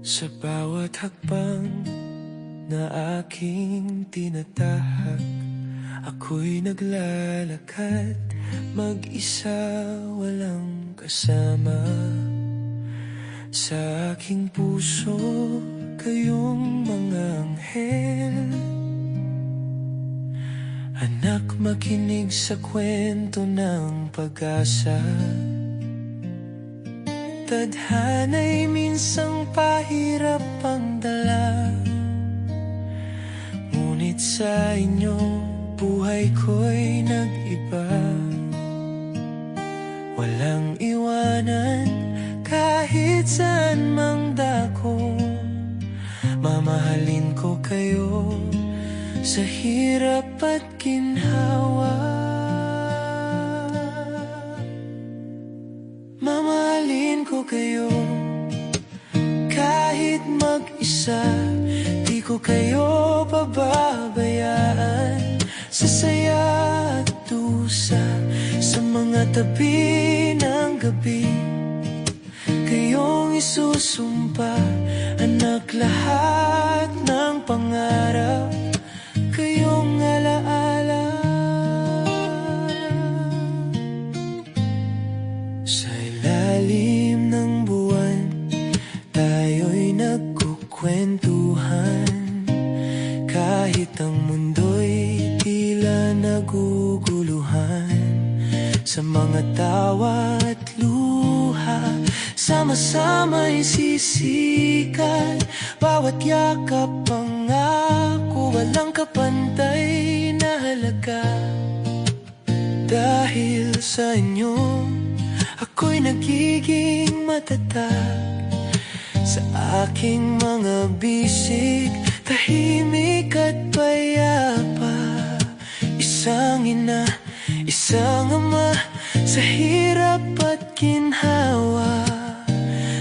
Sa bawat hakbang na aking tinatahak, ako'y naglalakad mag-isa, walang kasama. Sa aking puso, kayong mga anghel. Anak, makinig sa kwento ng pag-asa. Tadhana'y minsang pahirap ang dala, ngunit sa inyo, buhay ko'y nag-iba. Walang iwanan kahit saan mang dako. Mamahalin ko kayo sa hirap at ginhawa. Mamahalin ko kayo kahit mag-isa. Di ko kayo pababayaan sa saya at dusa. Sa mga tabi ng gabi, kayong isusumpa. Anak, lahat ng pangarap, kayong alaala. Sa ilalim ng buwan, tayo'y nagkukwentuhan. Kahit ang mundo'y tila naguguluhan. Sa mga tawa at luha, sama-sama'y sisikat. Bawat yakap pangako, walang kapantay na halaga. Dahil sa inyo, ako'y nagiging matatag. Sa aking mga bisig, tahimik at payapa. Isang ina, isang ama, sa hirap at ginhawa.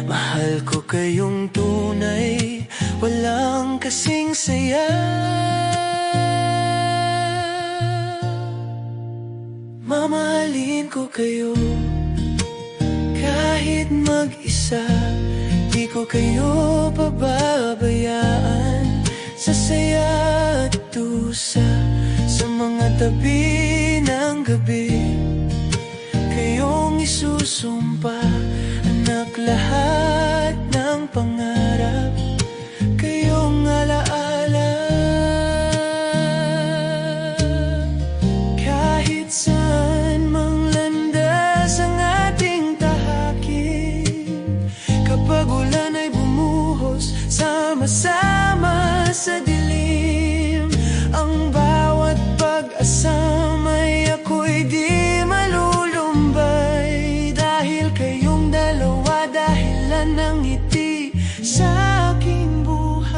Mahal ko kayong tunay, walang kasing saya. Mamahalin ko kayo kahit mag-isa. Di ko kayo pababayaan sa saya at dusa. Sa mga tabi ng gabi, kayong isusumpa. Anak, lahat ng pangarap, kayong alaala. Kahit saan mang landas ang ating tahakin, kapag ulan ay bumuhos, sama-sama sa dilim. Ang bawat pag-asama'y ako'y di malulumbay. Dahil kayong dalawa, dahilan ng ngiti sa aking buhay.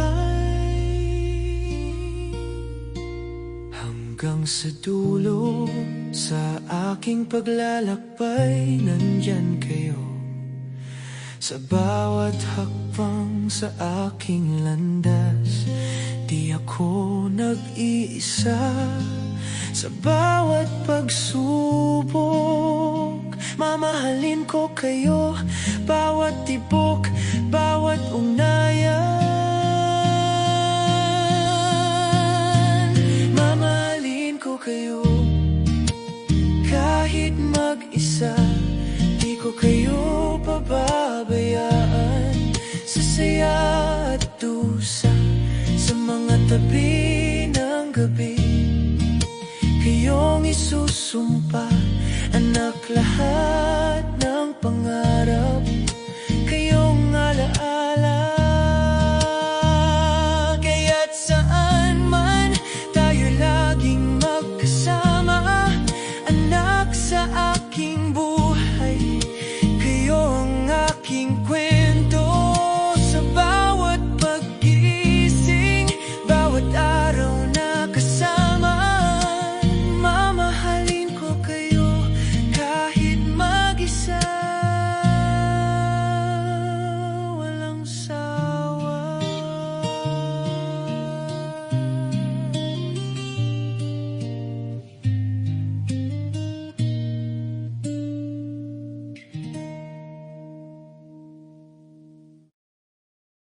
Hanggang sa dulo, sa aking paglalakbay, nandyan kayo. Sa bawat hakbang sa aking landas, di ako nag-iisa. Sa bawat pagsubok, mamahalin ko kayo. Bawat tibok, bawat ugnayan, mamahalin ko kayo kahit mag-isa. Di ko kayo pababayaan sa saya at dusa. Sa mga tabi ng gabi, kayong isusumpa. Anak, lahat ng pangarap,